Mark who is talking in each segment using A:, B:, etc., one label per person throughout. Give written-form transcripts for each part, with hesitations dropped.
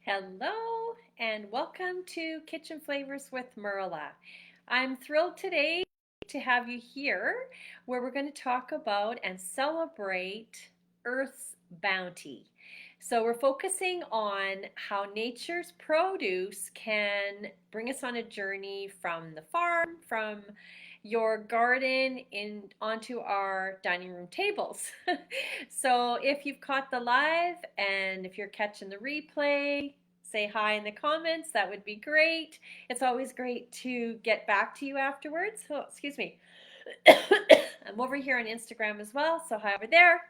A: Hello and welcome to Kitchen Flavors with Marla. I'm thrilled today to have you here where we're going to talk about and celebrate Earth's bounty. So we're focusing on how nature's produce can bring us on a journey from the farm, from your garden in onto our dining room tables. So if you've caught the live and if you're catching the replay, say hi in the comments. That would be great. It's always great to get back to you afterwards. Oh, excuse me. I'm over here on Instagram as well, so hi over there.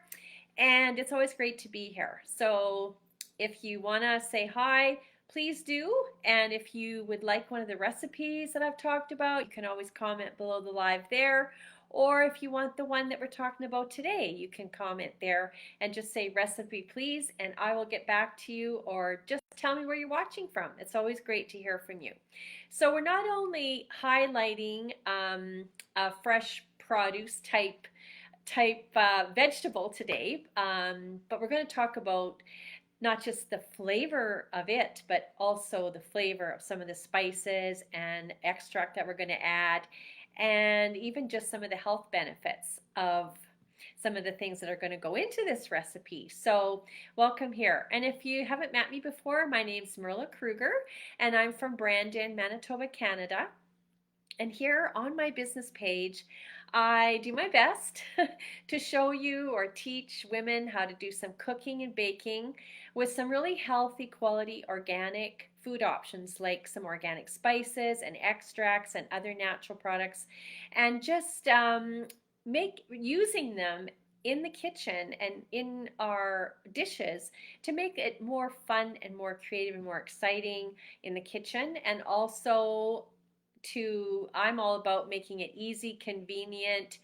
A: And it's always great to be here. So if you want to say hi, please do. And if you would like one of the recipes that I've talked about, you can always comment below the live there. Or if you want the one that we're talking about today, you can comment there and just say recipe please, and I will get back to you, or just tell me where you're watching from. It's always great to hear from you. So we're not only highlighting a fresh produce type vegetable today, but we're going to talk about not just the flavor of it, but also the flavor of some of the spices and extract that we're going to add, and even just some of the health benefits of some of the things that are going to go into this recipe. So welcome here. And if you haven't met me before, my name's Marla Kruger, and I'm from Brandon, Manitoba, Canada. And here on my business page, I do my best to show you or teach women how to do some cooking and baking with some really healthy, quality, organic food options, like some organic spices and extracts and other natural products, and just using them in the kitchen and in our dishes to make it more fun and more creative and more exciting in the kitchen. And also I'm all about making it easy, convenient,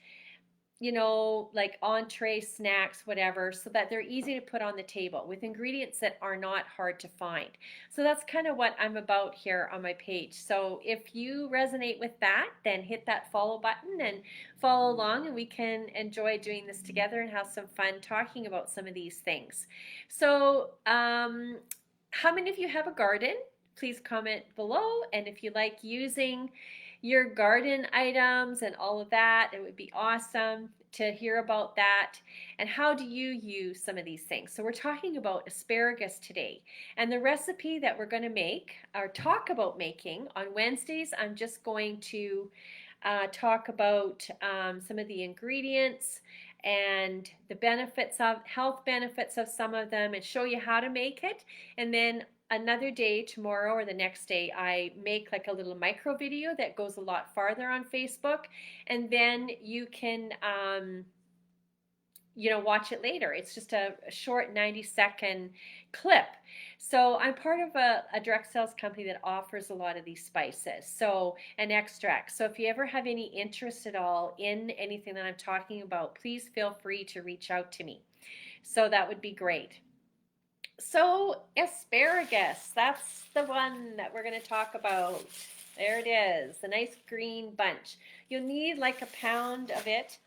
A: like entree, snacks, whatever, so that they're easy to put on the table with ingredients that are not hard to find. So that's kind of what I'm about here on my page. So if you resonate with that, then hit that follow button and follow along, and we can enjoy doing this together and have some fun talking about some of these things. So how many of you have a garden? Please comment below, and if you like using your garden items and all of that, it would be awesome to hear about that. And how do you use some of these things? So we're talking about asparagus today, and the recipe that we're going to make or talk about making on Wednesdays, I'm just going to talk about some of the ingredients and the benefits of health benefits of some of them, and show you how to make it. And then another day, tomorrow or the next day, I make like a little micro video that goes a lot farther on Facebook, and then you can watch it later. It's just a short 90-second clip. So I'm part of a direct sales company that offers a lot of these spices, and extracts. So if you ever have any interest at all in anything that I'm talking about, please feel free to reach out to me. So that would be great. So asparagus, that's the one that we're going to talk about. There it is, the nice green bunch. You'll need like a pound of it.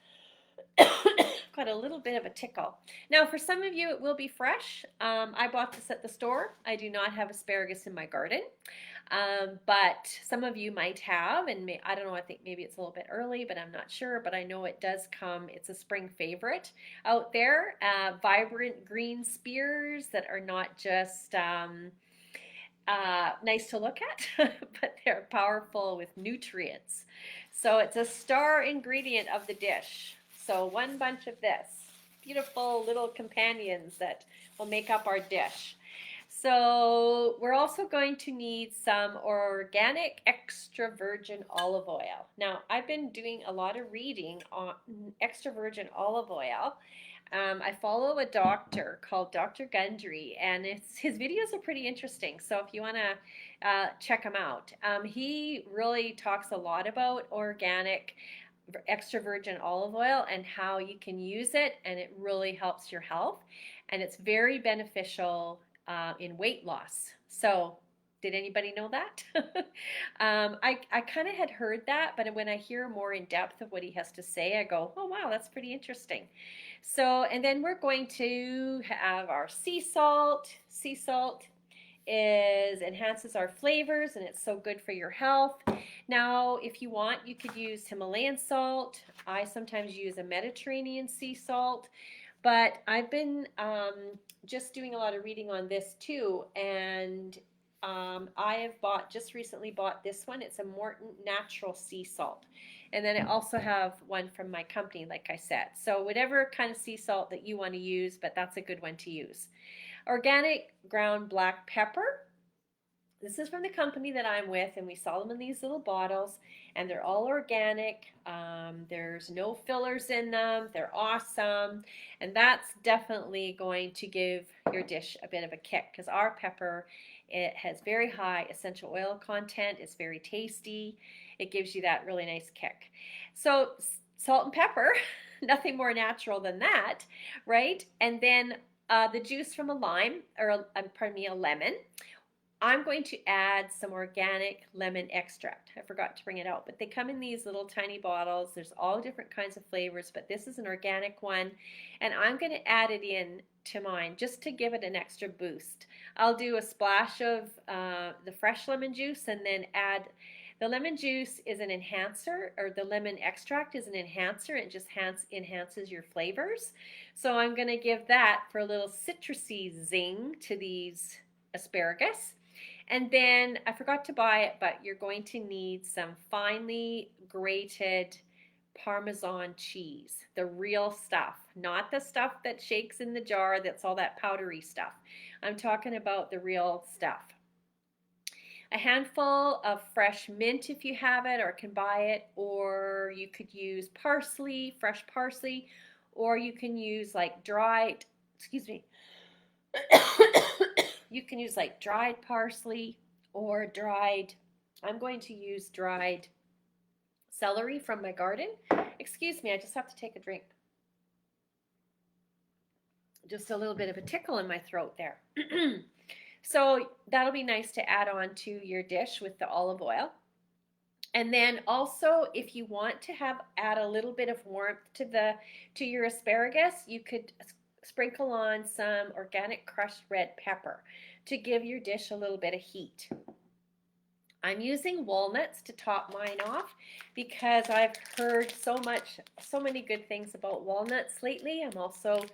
A: Got a little bit of a tickle. Now, for some of you, it will be fresh. I bought this at the store. I do not have asparagus in my garden, but some of you might have, and I don't know, I think maybe it's a little bit early, but I'm not sure, but I know it does come. It's a spring favorite out there. Vibrant green spears that are not just nice to look at, but they're powerful with nutrients. So it's a star ingredient of the dish. So one bunch of this, beautiful little companions that will make up our dish. So we're also going to need some organic extra virgin olive oil. Now, I've been doing a lot of reading on extra virgin olive oil. I follow a doctor called Dr. Gundry, and his videos are pretty interesting. So if you want to check him out, he really talks a lot about organic extra virgin olive oil and how you can use it, and it really helps your health, and it's very beneficial in weight loss. So did anybody know that? I kind of had heard that, but when I hear more in depth of what he has to say, I go, oh wow, that's pretty interesting. So, and then we're going to have our sea salt. Sea salt enhances our flavors, and it's so good for your health. Now, if you want, you could use Himalayan salt. I sometimes use a Mediterranean sea salt, but I've been just doing a lot of reading on this too, and I have just recently bought this one. It's a Morton natural sea salt. And then I also have one from my company, like I said. So whatever kind of sea salt that you want to use, but that's a good one to use. Organic ground black pepper. This is from the company that I'm with, and we sell them in these little bottles, and they're all organic. There's no fillers in them. They're awesome, and that's definitely going to give your dish a bit of a kick, because our pepper, it has very high essential oil content. It's very tasty. It gives you that really nice kick. So salt and pepper, nothing more natural than that, right? And then the juice from a lime, or pardon me, a lemon. I'm going to add some organic lemon extract. I forgot to bring it out, but they come in these little tiny bottles. There's all different kinds of flavors, but this is an organic one, and I'm going to add it in to mine just to give it an extra boost. I'll do a splash of the fresh lemon juice, and then add the lemon juice is an enhancer, or the lemon extract is an enhancer. It just enhances your flavors. So I'm going to give that for a little citrusy zing to these asparagus. And then I forgot to buy it, but you're going to need some finely grated Parmesan cheese, the real stuff, not the stuff that shakes in the jar that's all that powdery stuff. I'm talking about the real stuff. A handful of fresh mint if you have it or can buy it, or you could use parsley, fresh parsley, or you can use like dried, excuse me, you can use like dried parsley or I'm going to use dried celery from my garden. Excuse me, I just have to take a drink. Just a little bit of a tickle in my throat there. So that'll be nice to add on to your dish with the olive oil. And then also, if you want to add a little bit of warmth to your asparagus, you could sprinkle on some organic crushed red pepper to give your dish a little bit of heat. I'm using walnuts to top mine off because I've heard so many good things about walnuts lately. I'm also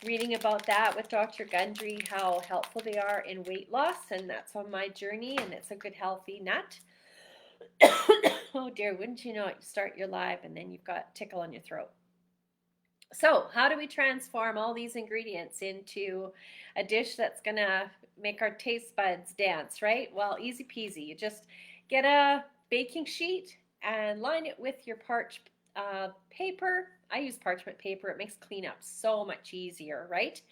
A: reading about that with Dr. Gundry, how helpful they are in weight loss, and that's on my journey, and it's a good healthy nut. Oh dear, wouldn't you know it, you start your live and then you've got tickle in your throat. So how do we transform all these ingredients into a dish that's gonna make our taste buds dance, right? Well, easy peasy. You just get a baking sheet and line it with your parchment paper. I use parchment paper. It makes cleanup so much easier, right?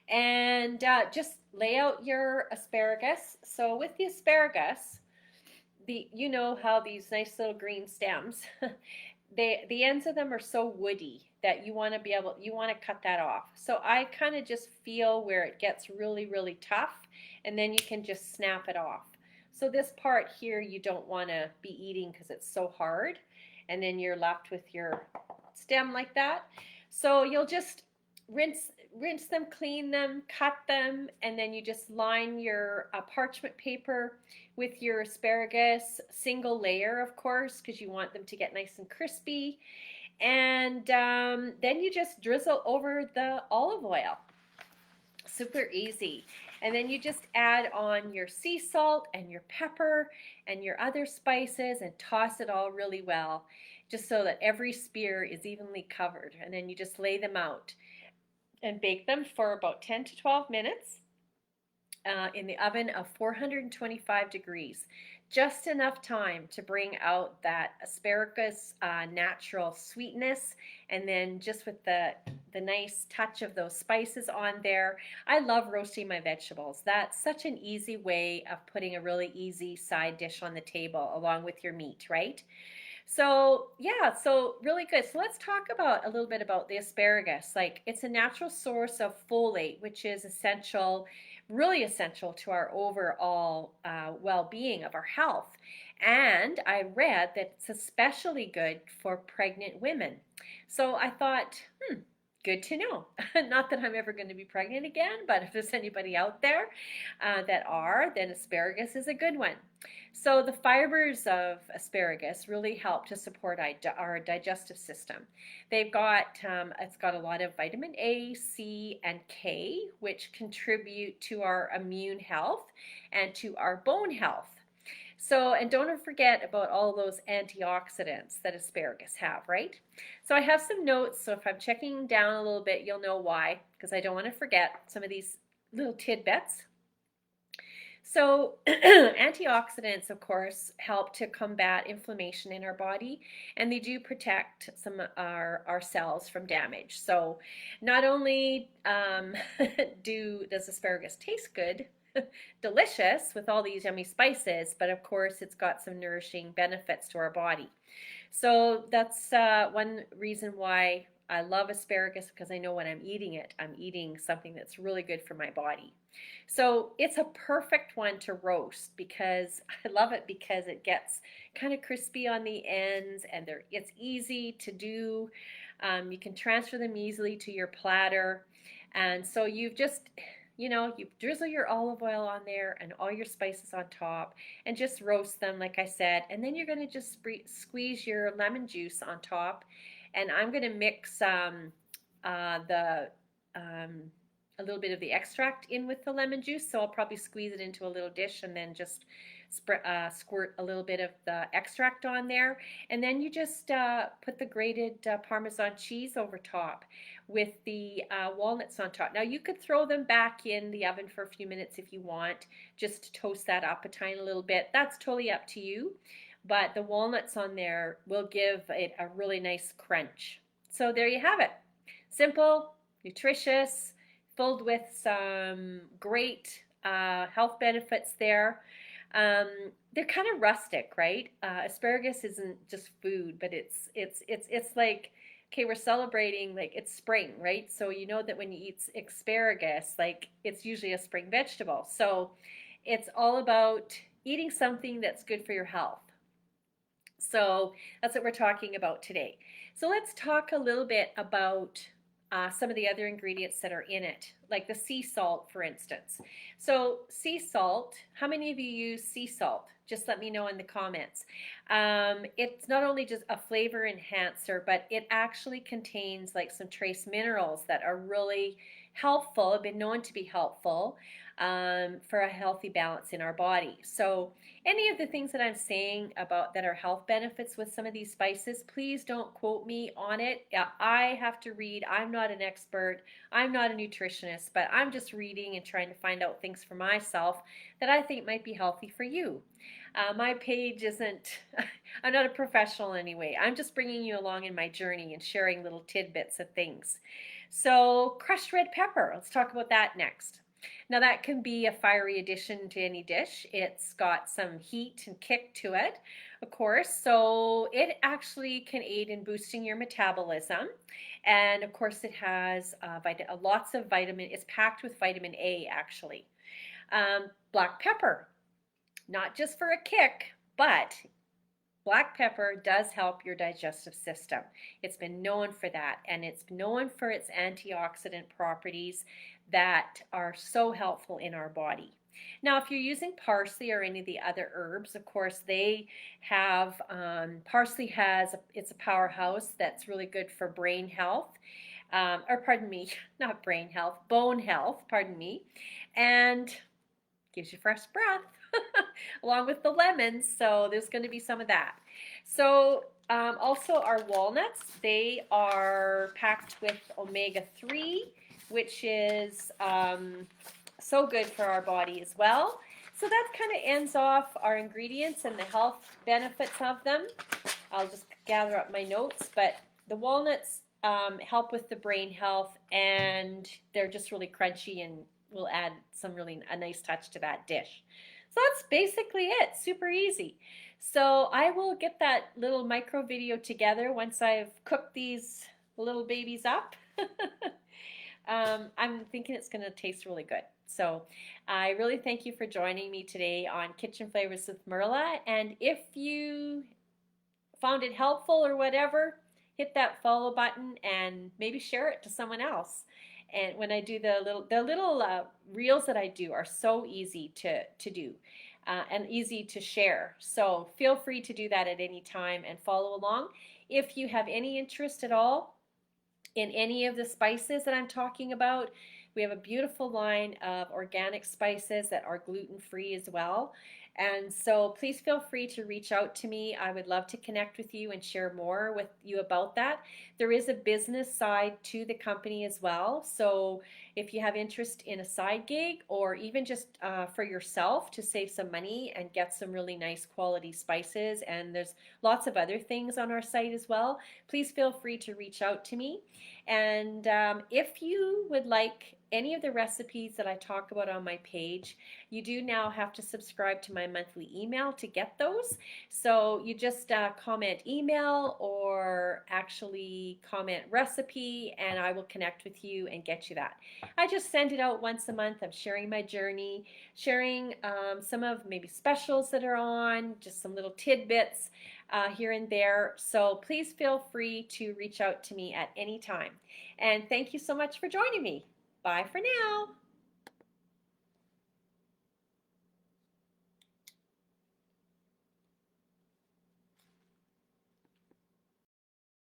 A: And just lay out your asparagus. So with the asparagus, you know how these nice little green stems, the ends of them are so woody that you want to cut that off. So I kind of just feel where it gets really, really tough, and then you can just snap it off. So this part here you don't want to be eating because it's so hard, and then you're left with your stem like that. So you'll just rinse them, clean them, cut them, and then you just line your parchment paper with your asparagus, single layer of course, because you want them to get nice and crispy. And then you just drizzle over the olive oil. Super easy. And then you just add on your sea salt and your pepper and your other spices and toss it all really well, just so that every spear is evenly covered. And then you just lay them out and bake them for about 10 to 12 minutes in the oven of 425 degrees. Just enough time to bring out that asparagus natural sweetness, and then just with the nice touch of those spices on there. I love roasting my vegetables. That's such an easy way of putting a really easy side dish on the table along with your meat, right? So yeah, so really good. So let's talk about a little bit about the asparagus. Like, it's a natural source of folate, which is essential, really essential to our overall well-being of our health. And I read that it's especially good for pregnant women. So I thought, Good to know. Not that I'm ever going to be pregnant again, but if there's anybody out there that are, then asparagus is a good one. So the fibers of asparagus really help to support our digestive system. It's got a lot of vitamin A, C, and K, which contribute to our immune health and to our bone health. So, and don't forget about all those antioxidants that asparagus have, right? So I have some notes, so if I'm checking down a little bit, you'll know why, because I don't want to forget some of these little tidbits. So antioxidants, of course, help to combat inflammation in our body, and they do protect some of our cells from damage. So not only does asparagus taste good, delicious with all these yummy spices, but of course it's got some nourishing benefits to our body. So that's one reason why I love asparagus, because I know when I'm eating something that's really good for my body. So it's a perfect one to roast, because I love it because it gets kind of crispy on the ends, and it's easy to do. You can transfer them easily to your platter, and so you drizzle your olive oil on there and all your spices on top and just roast them, like I said. And then you're going to just squeeze your lemon juice on top. And I'm going to mix a little bit of the extract in with the lemon juice. So I'll probably squeeze it into a little dish and then just squirt a little bit of the extract on there. And then you just put the grated Parmesan cheese over top with the walnuts on top. Now you could throw them back in the oven for a few minutes if you want, just to toast that up a tiny little bit. That's totally up to you, but the walnuts on there will give it a really nice crunch. So there you have it. Simple, nutritious, filled with some great health benefits there. They're kind of rustic, right? Asparagus isn't just food, but it's like, okay, we're celebrating, like, it's spring, right? So you know that when you eat asparagus, like, it's usually a spring vegetable. So it's all about eating something that's good for your health. So that's what we're talking about today. So let's talk a little bit about some of the other ingredients that are in it, like the sea salt, for instance. So sea salt, how many of you use sea salt? Just let me know in the comments. It's not only just a flavor enhancer, but it actually contains like some trace minerals that are really helpful, have been known to be helpful for a healthy balance in our body. So any of the things that I'm saying about that are health benefits with some of these spices, please don't quote me on it. I have to read. I'm not an expert. I'm not a nutritionist, but I'm just reading and trying to find out things for myself that I think might be healthy for you. My page isn't, I'm not a professional anyway. I'm just bringing you along in my journey and sharing little tidbits of things. So crushed red pepper, let's talk about that next. Now that can be a fiery addition to any dish. It's got some heat and kick to it, of course, so it actually can aid in boosting your metabolism. And of course it has lots of vitamin, it's packed with vitamin A actually. Black pepper, not just for a kick, but black pepper does help your digestive system. It's been known for that, and it's known for its antioxidant properties that are so helpful in our body. Now, if you're using parsley or any of the other herbs, of course, they have, parsley it's a powerhouse that's really good for brain health, or pardon me, not brain health, bone health, pardon me, and gives you fresh breath. Along with the lemons, so there's going to be some of that. So also our walnuts, they are packed with omega-3, which is so good for our body as well. So that kind of ends off our ingredients and the health benefits of them. I'll just gather up my notes, but the walnuts help with the brain health, and they're just really crunchy and will add a nice touch to that dish. So that's basically it, super easy. So I will get that little micro video together once I've cooked these little babies up. I'm thinking it's going to taste really good. So I really thank you for joining me today on Kitchen Flavors with Marla. And if you found it helpful or whatever, hit that follow button and maybe share it to someone else. And when I do the little reels that I do are so easy to do and easy to share. So feel free to do that at any time and follow along. If you have any interest at all in any of the spices that I'm talking about, we have a beautiful line of organic spices that are gluten-free as well. And so please feel free to reach out to me. I would love to connect with you and share more with you about that. There is a business side to the company as well. So if you have interest in a side gig or even just for yourself to save some money and get some really nice quality spices, and there's lots of other things on our site as well, please feel free to reach out to me. And if you would like any of the recipes that I talk about on my page, you do now have to subscribe to my monthly email to get those. So you just comment email or actually comment recipe, and I will connect with you and get you that. I just send it out once a month. I'm sharing my journey, sharing some of maybe specials that are on, just some little tidbits here and there. So please feel free to reach out to me at any time. And thank you so much for joining me. Bye for now.